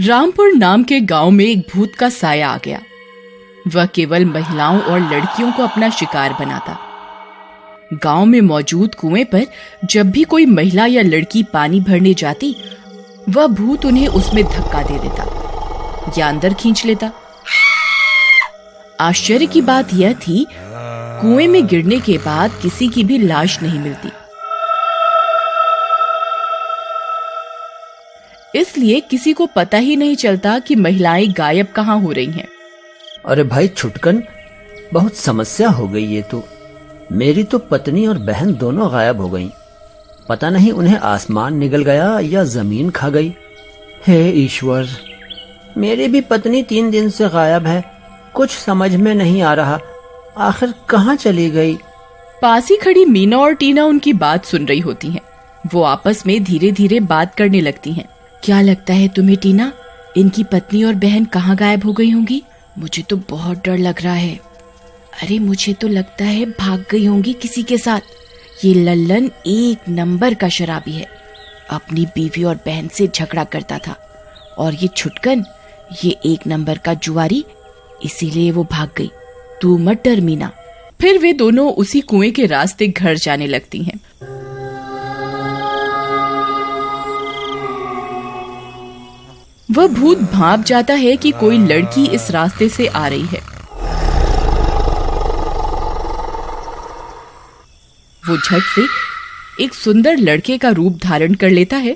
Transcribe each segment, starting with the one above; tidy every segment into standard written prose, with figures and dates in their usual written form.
रामपुर नाम के गांव में एक भूत का साया आ गया। वह केवल महिलाओं और लड़कियों को अपना शिकार बनाता। गांव में मौजूद कुएं पर जब भी कोई महिला या लड़की पानी भरने जाती, वह भूत उन्हें उसमें धक्का दे देता या अंदर खींच लेता। आश्चर्य की बात यह थी, कुएं में गिरने के बाद किसी की भी लाश नहीं मिलती। इसलिए किसी को पता ही नहीं चलता कि महिलाएं गायब कहाँ हो रही हैं। अरे भाई छुटकन, बहुत समस्या हो गई ये तो। मेरी तो पत्नी और बहन दोनों गायब हो गईं। पता नहीं उन्हें आसमान निगल गया या जमीन खा गई। हे ईश्वर, मेरी भी पत्नी 3 दिन से गायब है। कुछ समझ में नहीं आ रहा, आखिर कहाँ चली गई। पास ही खड़ी मीना और टीना उनकी बात सुन रही होती हैं। वो आपस में धीरे धीरे बात करने लगती हैं। क्या लगता है तुम्हें टीना, इनकी पत्नी और बहन कहाँ गायब हो गई होंगी? मुझे तो बहुत डर लग रहा है। अरे मुझे तो लगता है भाग गई होंगी किसी के साथ। ये लल्लन एक नंबर का शराबी है, अपनी बीवी और बहन से झगड़ा करता था। और ये छुटकन, ये एक नंबर का जुआरी, इसीलिए वो भाग गई। तू मत डर मीना। फिर वे दोनों उसी कुएं के रास्ते घर जाने लगती हैं। वह भूत भांप जाता है कि कोई लड़की इस रास्ते से आ रही है। वो झट से एक सुंदर लड़के का रूप धारण कर लेता है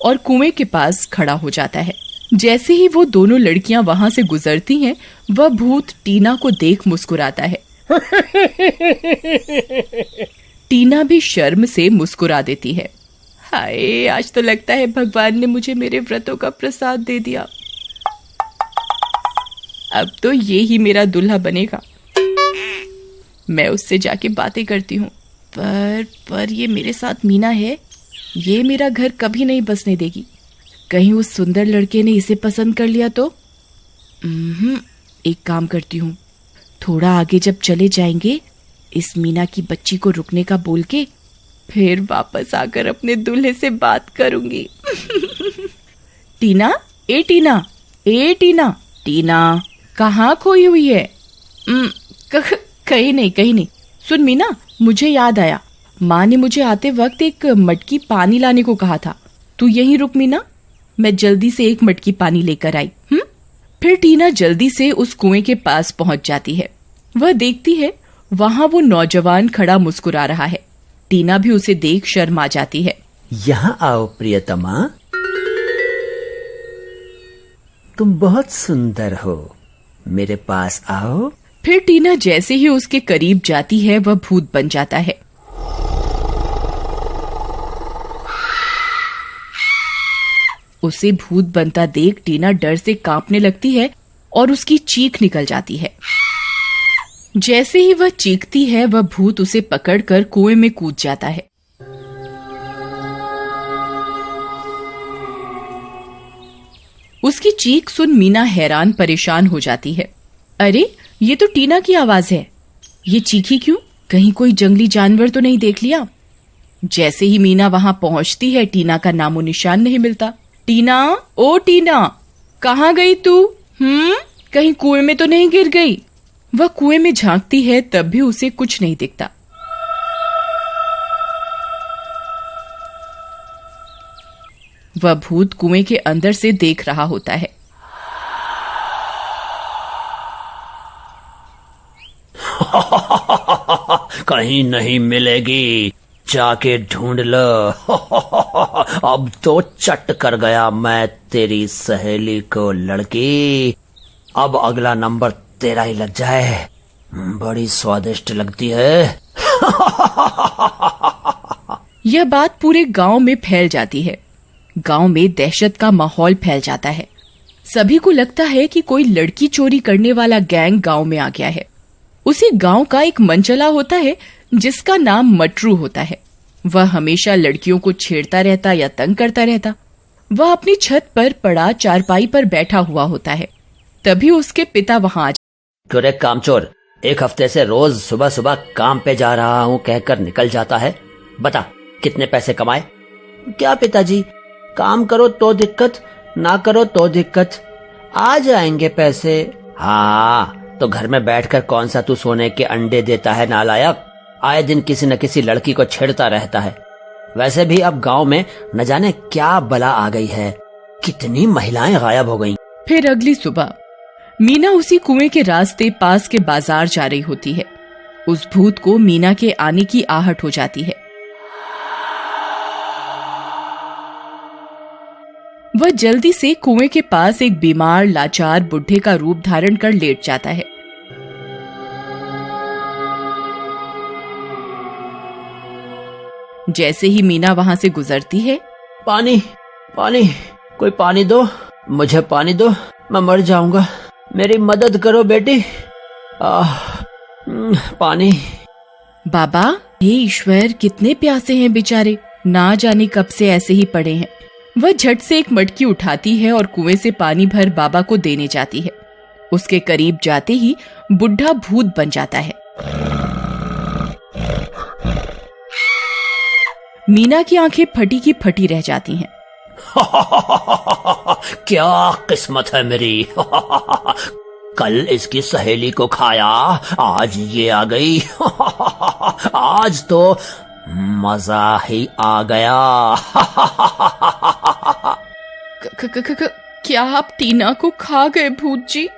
और कुएं के पास खड़ा हो जाता है। जैसे ही वो दोनों लड़कियां वहां से गुजरती हैं, वह भूत टीना को देख मुस्कुराता है। टीना भी शर्म से मुस्कुरा देती है। हाय, आज तो लगता है भगवान ने मुझे मेरे व्रतों का प्रसाद दे दिया। अब तो ये ही मेरा दूल्हा बनेगा। मैं उससे जाके बातें करती हूँ। पर ये मेरे साथ मीना है, ये मेरा घर कभी नहीं बसने देगी। कहीं उस सुंदर लड़के ने इसे पसंद कर लिया तो? एक काम करती हूँ, थोड़ा आगे जब चले जाएंगे, इस मीना की बच्ची को रुकने का बोल के फिर वापस आकर अपने दूल्हे से बात करूंगी। टीना, ए टीना, ए टीना, टीना कहाँ खोई हुई है? कहीं नहीं। सुन मीना, मुझे याद आया, माँ ने मुझे आते वक्त एक मटकी पानी लाने को कहा था। तू यहीं रुक मीना, मैं जल्दी से एक मटकी पानी लेकर आई। फिर टीना जल्दी से उस कुएं के पास पहुंच जाती है। वह देखती है वहां वो नौजवान खड़ा मुस्कुरा रहा है। टीना भी उसे देख शर्मा जाती है। यहाँ आओ प्रियतमा, तुम बहुत सुंदर हो, मेरे पास आओ। फिर टीना जैसे ही उसके करीब जाती है, वह भूत बन जाता है। उसे भूत बनता देख टीना डर से कांपने लगती है और उसकी चीख निकल जाती है। जैसे ही वह चीखती है, वह भूत उसे पकड़कर कुएं में कूद जाता है। उसकी चीख सुन मीना हैरान परेशान हो जाती है। अरे, ये तो टीना की आवाज है। ये चीखी क्यों? कहीं कोई जंगली जानवर तो नहीं देख लिया? जैसे ही मीना वहां पहुंचती है, टीना का नामो निशान नहीं मिलता। टीना, ओ टीना, कहाँ गई तू? कहीं कुएं में तो नहीं गिर गई? वह कुएं में झांकती है, तब भी उसे कुछ नहीं दिखता। वह भूत कुएं के अंदर से देख रहा होता है। कहीं नहीं मिलेगी, जाके ढूंढ लो। अब तो चट कर गया मैं तेरी सहेली को लड़की। अब अगला नंबर तेरा ही लग जाए। बड़ी स्वादिष्ट लगती है। यह बात पूरे गांव में फैल जाती है। गांव में दहशत का माहौल फैल जाता है। सभी को लगता है कि कोई लड़की चोरी करने वाला गैंग गांव में आ गया है। उसी गांव का एक मनचला होता है जिसका नाम मटरू होता है। वह हमेशा लड़कियों को छेड़ता रहता या तंग करता रहता। वह अपनी छत पर पड़ा चारपाई पर बैठा हुआ होता है। तभी उसके पिता वहां आ रे कामचोर, एक हफ्ते से रोज सुबह सुबह काम पे जा रहा हूँ कहकर निकल जाता है। बता, कितने पैसे कमाए? क्या पिताजी, काम करो तो दिक्कत, ना करो तो दिक्कत, आ जाएंगे पैसे। हाँ, तो घर में बैठकर कौन सा तू सोने के अंडे देता है नालायक, आए दिन किसी न किसी लड़की को छेड़ता रहता है। वैसे भी अब गांव में न जाने क्या बला आ गई है, कितनी महिलाएं गायब हो गईं। फिर अगली सुबह मीना उसी कुएं के रास्ते पास के बाजार जा रही होती है। उस भूत को मीना के आने की आहट हो जाती है। वह जल्दी से कुएं के पास एक बीमार लाचार बुढ़े का रूप धारण कर लेट जाता है। जैसे ही मीना वहां से गुजरती है, पानी, पानी, कोई पानी दो, मुझे पानी दो, मैं मर जाऊंगा, मेरी मदद करो बेटी, पानी। बाबा, हे ईश्वर, कितने प्यासे हैं बेचारे, ना जाने कब से ऐसे ही पड़े हैं। वह झट से एक मटकी उठाती है और कुएं से पानी भर बाबा को देने जाती है। उसके करीब जाते ही बुढ़ा भूत बन जाता है। मीना की आंखें फटी की फटी रह जाती हैं। क्या किस्मत है मेरी। कल इसकी सहेली को खाया, आज ये आ गई। आज तो मजा ही आ गया। क्या आप टीना को खा गए भूत जी?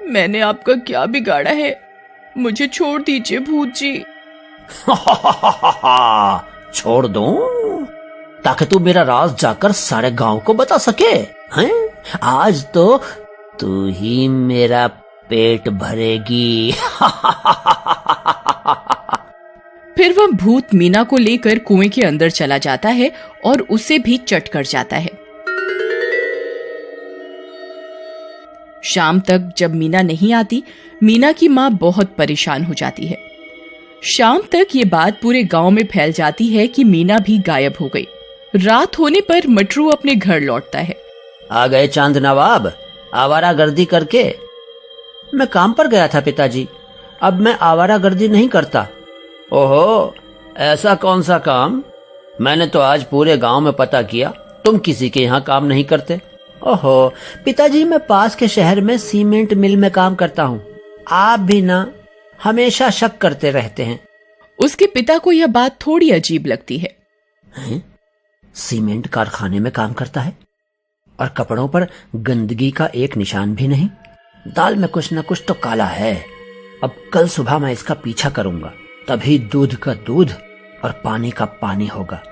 मैंने आपका क्या बिगाड़ा है? मुझे छोड़ दीजिए भूत जी। छोड़ दूं ताकि तू मेरा राज जाकर सारे गांव को बता सके हैं? आज तो तू ही मेरा पेट भरेगी। फिर वह भूत मीना को लेकर कुएं के अंदर चला जाता है और उसे भी चट कर जाता है। शाम तक जब मीना नहीं आती, मीना की माँ बहुत परेशान हो जाती है। शाम तक ये बात पूरे गांव में फैल जाती है कि मीना भी गायब हो गई। रात होने पर मटरू अपने घर लौटता है। आ गए चांद नवाब, आवारागर्दी करके। मैं काम पर गया था पिताजी, अब मैं आवारागर्दी नहीं करता। ओहो, ऐसा कौन सा काम? मैंने तो आज पूरे गांव में पता किया, तुम किसी के यहाँ काम नहीं करते। ओहो पिताजी, मैं पास के शहर में सीमेंट मिल में काम करता हूँ। आप भी ना हमेशा शक करते रहते हैं। उसके पिता को यह बात थोड़ी अजीब लगती है। सीमेंट कारखाने में काम करता है और कपड़ों पर गंदगी का एक निशान भी नहीं। दाल में कुछ न कुछ तो काला है। अब कल सुबह मैं इसका पीछा करूंगा, तभी दूध का दूध और पानी का पानी होगा।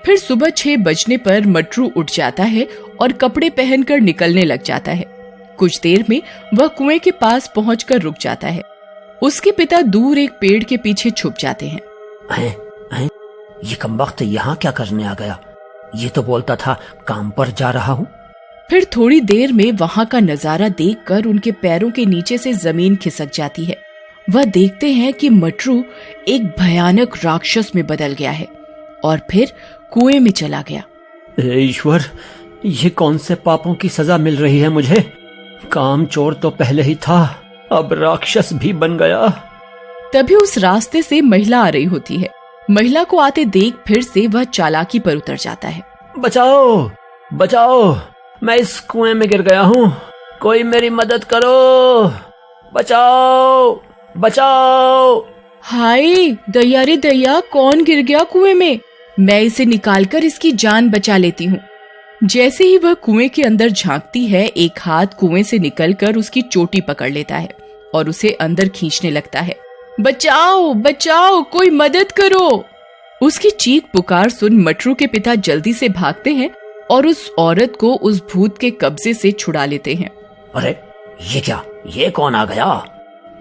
फिर सुबह 6 बजने पर मटरू उठ जाता है और कपड़े पहनकर निकलने लग जाता है। कुछ देर में वह कुएं के पास पहुंचकर रुक जाता है। उसके पिता दूर एक पेड़ के पीछे छुप जाते हैं। ये कमबख्त यहाँ क्या करने आ गया? ये तो बोलता था काम पर जा रहा हूँ। फिर थोड़ी देर में वहाँ का नजारा देखकर उनके पैरों के नीचे से जमीन खिसक जाती है। वह देखते हैं कि मटरू एक भयानक राक्षस में बदल गया है और फिर कुएं में चला गया। ईश्वर, ये कौन से पापों की सजा मिल रही है मुझे? काम चोर तो पहले ही था, अब राक्षस भी बन गया। तभी उस रास्ते से महिला आ रही होती है। महिला को आते देख फिर से वह चालाकी पर उतर जाता है। बचाओ, बचाओ, मैं इस कुएं में गिर गया हूँ, कोई मेरी मदद करो, बचाओ, बचाओ। हाय दया रे दया, कौन गिर गया कुएं में? मैं इसे निकालकर इसकी जान बचा लेती हूँ। जैसे ही वह कुएं के अंदर झांकती है, एक हाथ कुएं से निकलकर उसकी चोटी पकड़ लेता है और उसे अंदर खींचने लगता है। बचाओ, बचाओ, कोई मदद करो। उसकी चीख पुकार सुन मटरू के पिता जल्दी से भागते हैं और उस औरत को उस भूत के कब्जे से छुड़ा लेते हैं। अरे ये क्या, ये कौन आ गया?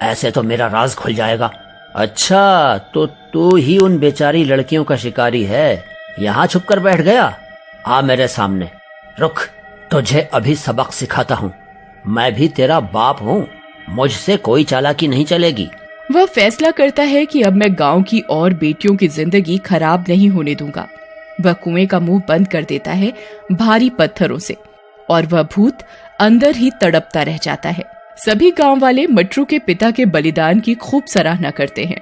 ऐसे तो मेरा राज खुल जाएगा। अच्छा, तो तू ही उन बेचारी लड़कियों का शिकारी है, यहाँ छुप कर बैठ गया। आ मेरे सामने, रुक, तुझे अभी सबक सिखाता हूँ। मैं भी तेरा बाप हूँ, मुझसे कोई चालाकी नहीं चलेगी। वह फैसला करता है कि अब मैं गांव की और बेटियों की जिंदगी खराब नहीं होने दूंगा। वह कुएं का मुंह बंद कर देता है भारी पत्थरों से और वह भूत अंदर ही तड़पता रह जाता है। सभी गांव वाले मटरू के पिता के बलिदान की खूब सराहना करते हैं।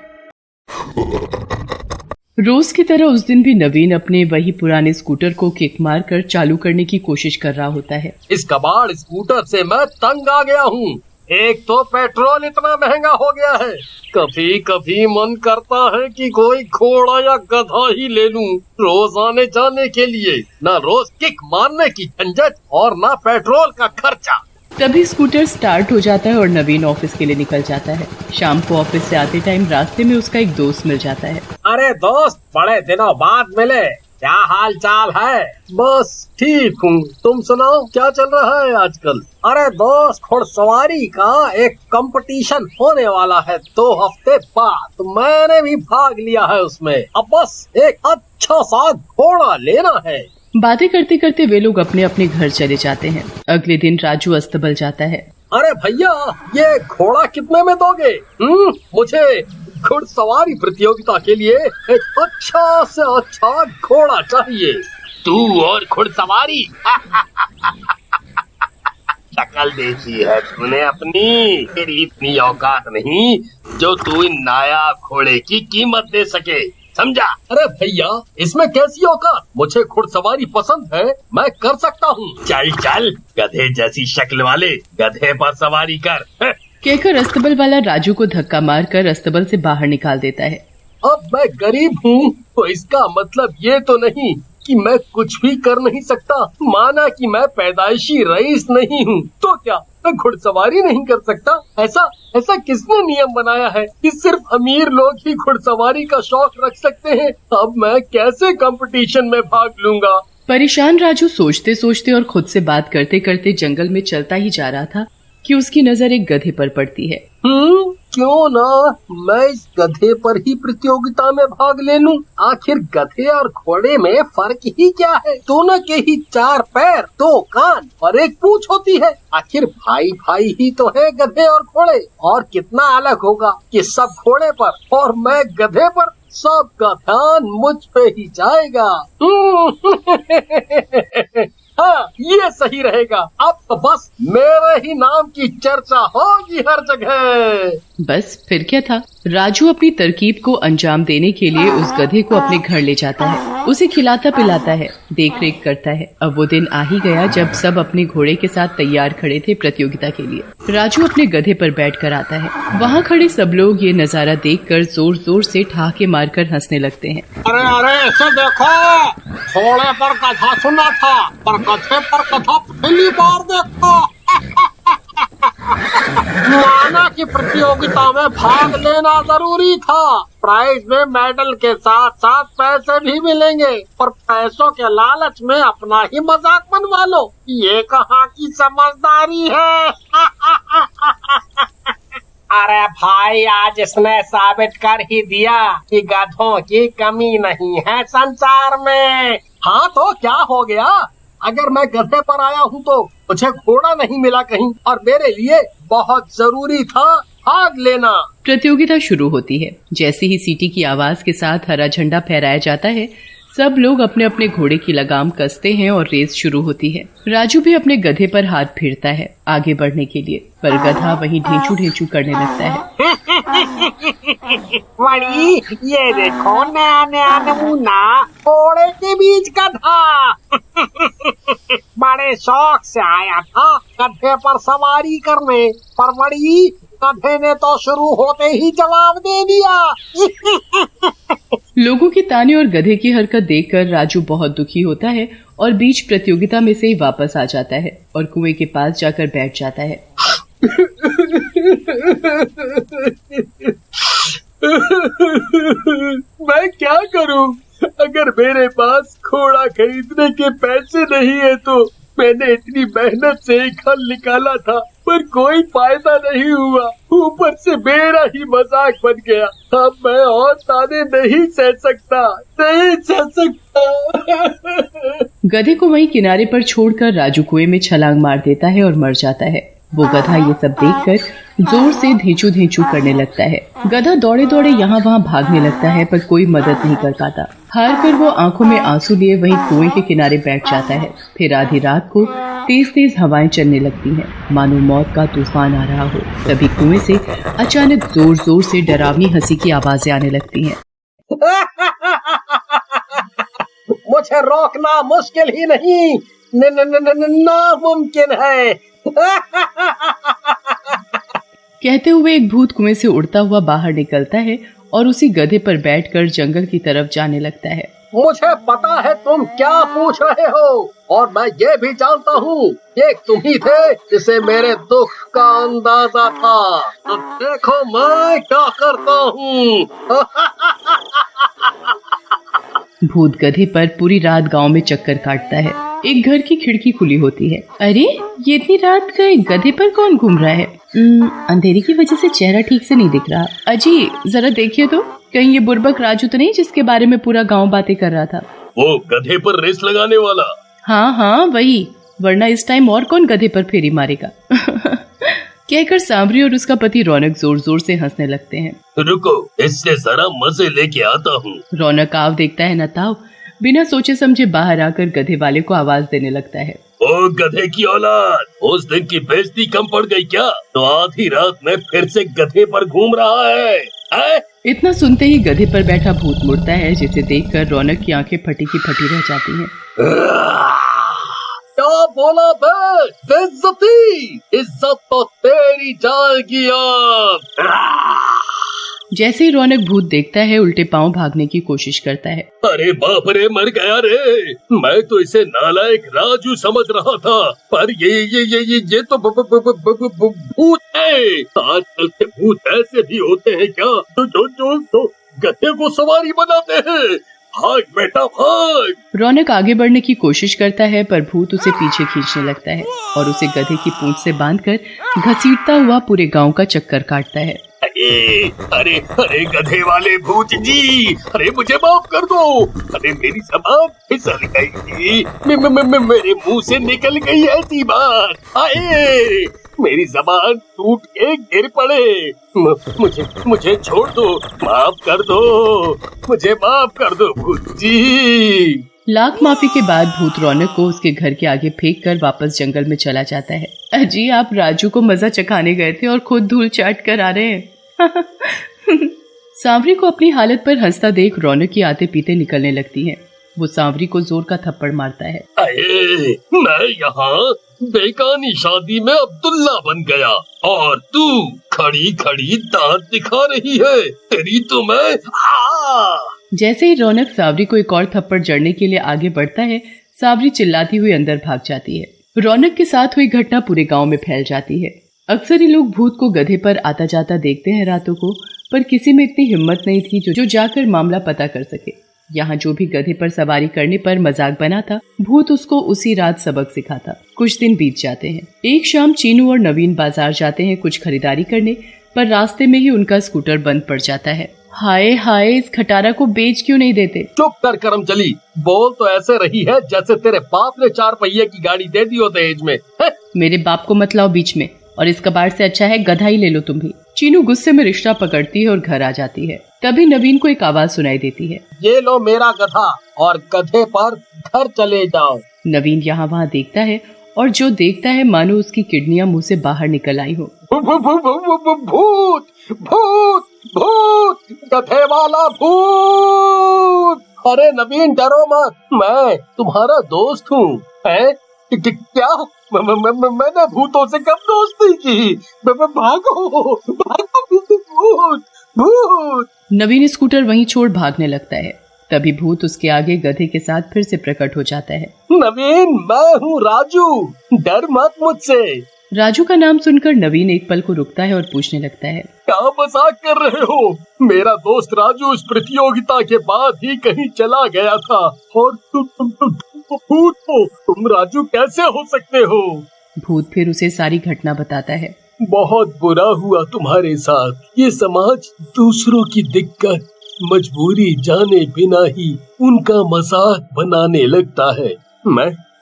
रोज की तरह उस दिन भी नवीन अपने वही पुराने स्कूटर को किक मार कर चालू करने की कोशिश कर रहा होता है। इस कबाड़ स्कूटर से मैं तंग आ गया हूँ। एक तो पेट्रोल इतना महंगा हो गया है, कभी कभी मन करता है कि कोई घोड़ा या गधा ही ले लूं रोज आने जाने के लिए। ना रोज किक मारने की झंझट और ना पेट्रोल का खर्चा। तभी स्कूटर स्टार्ट हो जाता है और नवीन ऑफिस के लिए निकल जाता है। शाम को ऑफिस से आते टाइम रास्ते में उसका एक दोस्त मिल जाता है। अरे दोस्त, बड़े दिनों बाद मिले, क्या हाल चाल है? बस ठीक हूँ, तुम सुनाओ क्या चल रहा है आजकल? अरे दोस्त, घुड़सवारी का एक कंपटीशन होने वाला है 2 हफ्ते बाद, तो मैंने भी भाग लिया है उसमें। अब बस एक अच्छा सा घोड़ा लेना है। बातें करते करते वे लोग अपने अपने घर चले जाते हैं। अगले दिन राजू अस्तबल जाता है। अरे भैया, ये घोड़ा कितने में दोगे? मुझे घुड़सवारी प्रतियोगिता के लिए एक अच्छा से अच्छा घोड़ा चाहिए। तू और घुड़सवारी? शक्ल देखी है तूने अपनी, तेरी इतनी औकात नहीं जो तू इन नायाब घोड़े की कीमत दे सके, समझा? अरे भैया, इसमें कैसी औकात? मुझे घुड़सवारी पसंद है, मैं कर सकता हूँ। चल चल, गधे जैसी शक्ल वाले गधे पर सवारी कर। कहकर अस्तबल वाला राजू को धक्का मारकर अस्तबल से बाहर निकाल देता है। अब मैं गरीब हूँ तो इसका मतलब ये तो नहीं कि मैं कुछ भी कर नहीं सकता। माना कि मैं पैदाइशी रईस नहीं हूँ, तो क्या मैं घुड़सवारी नहीं कर सकता? ऐसा किसने नियम बनाया है कि सिर्फ अमीर लोग ही घुड़सवारी का शौक रख सकते हैं? अब मैं कैसे कंपटीशन में भाग लूंगा? परेशान राजू सोचते सोचते और खुद से बात करते करते जंगल में चलता ही जा रहा था कि उसकी नजर एक गधे पर पड़ती है। क्यों ना मैं इस गधे पर ही प्रतियोगिता में भाग ले लूं? आखिर गधे और घोड़े में फर्क ही क्या है? दोनों के ही 4 पैर, 2 कान और 1 पूंछ होती है। आखिर भाई भाई ही तो है गधे और घोड़े। और कितना अलग होगा कि सब घोड़े पर और मैं गधे पर। सबका ध्यान मुझ पे ही जाएगा। हाँ, ये सही रहेगा। अब तो बस मेरे ही नाम की चर्चा होगी हर जगह। बस फिर क्या था, राजू अपनी तरकीब को अंजाम देने के लिए उस गधे को अपने घर ले जाता है, उसे खिलाता पिलाता है, देख रेख करता है। अब वो दिन आ ही गया जब सब अपने घोड़े के साथ तैयार खड़े थे प्रतियोगिता के लिए। राजू अपने गधे पर बैठकर आता है। वहाँ खड़े सब लोग ये नजारा देखकर जोर जोर से ठहाके मारकर हंसने लगते हैं। अरे ऐसे देखो, घोड़े पर कथा सुना था पर गधे पर कथा पहली बार देखो। माना कि प्रतियोगिता में भाग लेना जरूरी था। प्राइज में मेडल के साथ साथ पैसे भी मिलेंगे, पर पैसों के लालच में अपना ही मजाक बनवा लो। ये कहाँ की समझदारी है? अरे भाई, आज इसने साबित कर ही दिया कि गधों की कमी नहीं है संसार में। हाँ तो क्या हो गया? अगर मैं गधे पर आया हूँ तो मुझे घोड़ा नहीं मिला कहीं, और मेरे लिए बहुत जरूरी था भाग लेना। प्रतियोगिता शुरू होती है। जैसे ही सीटी की आवाज के साथ हरा झंडा फहराया जाता है, सब लोग अपने अपने घोड़े की लगाम कसते हैं और रेस शुरू होती है। राजू भी अपने गधे पर हाथ फेरता है आगे बढ़ने के लिए, पर गधा वहीं ढेंचू ढेंचू करने लगता है। वही, ये देखो नया नया नमूना घोड़े के बीच गधा। बड़े शौक से आया था गधे पर सवारी करने, पर बड़ी गधे ने तो शुरू होते ही जवाब दे दिया। लोगों की ताने और गधे की हरकत देखकर राजू बहुत दुखी होता है और बीच प्रतियोगिता में से ही वापस आ जाता है और कुएं के पास जाकर बैठ जाता है। मैं क्या करूं? अगर मेरे पास घोड़ा खरीदने के पैसे नहीं है तो मैंने इतनी मेहनत से एक हल निकाला था, पर कोई फायदा नहीं हुआ। ऊपर से मेरा ही मजाक बन गया। अब मैं और ताने नहीं सह सकता। गधे को वहीं किनारे पर छोड़कर राजू कुएं में छलांग मार देता है और मर जाता है। वो गधा ये सब देखकर जोर से धेंचू धेंचू करने लगता है। गधा दौड़े दौड़े यहाँ वहाँ भागने लगता है, पर कोई मदद नहीं कर पाता। हार कर वो आंखों में आंसू लिए वहीं कुएं के किनारे बैठ जाता है। फिर आधी रात को तेज तेज हवाएं चलने लगती हैं, मानो मौत का तूफान आ रहा हो। तभी कुएं से अचानक जोर जोर से डरावनी हंसी की आवाजें आने लगती हैं। मुझे रोकना मुश्किल ही नहीं नामुमकिन है। कहते हुए एक भूत कुएं से उड़ता हुआ बाहर निकलता है और उसी गधे पर बैठकर जंगल की तरफ जाने लगता है। मुझे पता है तुम क्या पूछ रहे हो और मैं ये भी जानता हूँ ये तुम ही थे जिसे मेरे दुख का अंदाजा था। अब देखो मैं क्या करता हूँ। भूत गधे पर पूरी रात गांव में चक्कर काटता है। एक घर की खिड़की खुली होती है। अरे ये इतनी रात का एक गधे पर कौन घूम रहा है? अंधेरे की वजह से चेहरा ठीक से नहीं दिख रहा। अजी जरा देखिए तो, कहीं ये बुर्बक राजू तो नहीं जिसके बारे में पूरा गांव बातें कर रहा था? वो गधे पर रेस लगाने वाला? हाँ वही, वरना इस टाइम और कौन गधे पर फेरी मारेगा। कहकर सांवरी और उसका पति रौनक जोर जोर से हंसने लगते हैं। रुको इससे जरा मजे लेके आता हूँ। रौनक आव देखता है न ताव, बिना सोचे समझे बाहर आकर गधे वाले को आवाज देने लगता है। ओ गधे की औलाद, उस दिन की बेइज्जती कम पड़ गई क्या? तो आधी रात में फिर से गधे पर घूम रहा है? इतना सुनते ही गधे पर बैठा भूत मुड़ता है, जिसे देखकर रौनक की आंखें फटी की फटी रह जाती हैं। क्या बोला बे? बेइज्जती? इज्जत तो तेरी जाएगी अब। जैसे ही रौनक भूत देखता है उल्टे पांव भागने की कोशिश करता है। अरे बाप रे, मर गया रे। मैं तो इसे नालायक राजू समझ रहा था, पर ये तो भूत है। आजकल के भूत ऐसे भी होते हैं क्या जो गधे को सवारी बनाते हैं? भाग बेटा भाग। रौनक आगे बढ़ने की कोशिश करता है पर भूत उसे पीछे खींचने लगता है और उसे गधे की पूंछ से बांधकर घसीटता हुआ पूरे गांव का चक्कर काटता है। अरे गधे वाले भूत जी, अरे मुझे माफ कर दो। अरे मेरी ज़बान फिसल गई थी, मेरे मुंह से निकल गई ऐसी बात। आए मेरी ज़बान टूट के गिर पड़े। मुझे छोड़ दो, माफ कर दो, मुझे माफ कर दो भूत जी। लाख माफी के बाद भूत रौनक को उसके घर के आगे फेंक कर वापस जंगल में चला जाता है। अजी आप राजू को मजा चखाने गए थे और खुद धूल चाट कर आ रहे हैं। सांवरी को अपनी हालत पर हंसता देख रौनक की आते पीते निकलने लगती हैं। वो सांवरी को जोर का थप्पड़ मारता है। अरे मैं यहाँ बेगानी शादी में अब्दुल्ला बन गया और तू खड़ी खड़ी दांत दिखा रही है। तेरी तो मैं। जैसे ही रौनक सांवरी को एक और थप्पड़ जड़ने के लिए आगे बढ़ता है, सांवरी चिल्लाती हुई अंदर भाग जाती है। रौनक के साथ हुई घटना पूरे गांव में फैल जाती है। अक्सर ही लोग भूत को गधे पर आता जाता देखते हैं रातों को, पर किसी में इतनी हिम्मत नहीं थी जो जाकर मामला पता कर सके। यहाँ जो भी गधे पर सवारी करने पर मजाक बना था, भूत उसको उसी रात सबक सिखाता। कुछ दिन बीत जाते हैं। एक शाम चीनू और नवीन बाजार जाते हैं कुछ खरीदारी करने, पर रास्ते में ही उनका स्कूटर बंद पड़ जाता है। हाय हाय, इस खटारा को बेच क्यों नहीं देते? चुप कर करमचली, बोल तो ऐसे रही है जैसे तेरे बाप ने 4 पहिए की गाड़ी दे दी हो दहेज में। मेरे बाप को मत लाओ बीच में, और इस कबाड़ से अच्छा है गधा ही ले लो तुम भी। चीनू गुस्से में रिश्ता पकड़ती है और घर आ जाती है। तभी नवीन को एक आवाज सुनाई देती है। ये लो मेरा गधा और गधे पर घर चले जाओ। नवीन यहाँ वहाँ देखता है और जो देखता है मानो उसकी किडनियां मुंह से बाहर निकल आई हो। भूत भूत भूत, गधे वाला भूत। अरे नवीन डरो मत, मैं तुम्हारा दोस्त हूँ। क्या? मैंने भूतों से कब दोस्ती की? भागो भागो भूत भूत। नवीन स्कूटर वहीं छोड़ भागने लगता है। तभी भूत उसके आगे गधे के साथ फिर से प्रकट हो जाता है। नवीन, मैं हूँ राजू, डर मत मुझसे। राजू का नाम सुनकर नवीन एक पल को रुकता है और पूछने लगता है, क्या मजाक कर रहे हो? मेरा दोस्त राजू इस प्रतियोगिता के बाद ही कहीं चला गया था और तुम भूत हो। तुम राजू कैसे हो सकते हो? भूत फिर उसे सारी घटना बताता है। बहुत बुरा हुआ तुम्हारे साथ। ये समाज दूसरों की दिक्कत मजबूरी जाने बिना ही उनका मजाक बनाने लगता है।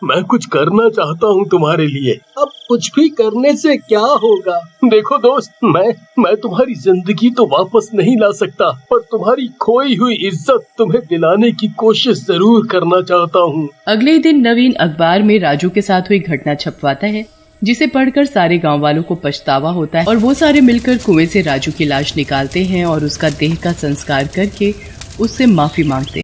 मैं कुछ करना चाहता हूँ तुम्हारे लिए। अब कुछ भी करने से क्या होगा? देखो दोस्त, मैं तुम्हारी जिंदगी तो वापस नहीं ला सकता, पर तुम्हारी खोई हुई इज्जत तुम्हें दिलाने की कोशिश जरूर करना चाहता हूँ। अगले दिन नवीन अखबार में राजू के साथ हुई घटना छपवाता है, जिसे पढ़कर सारे गांव वालों को पछतावा होता है और वो सारे मिलकर कुएं से राजू की लाश निकालते हैं और उसका देह का संस्कार करके उससे माफी मांगते।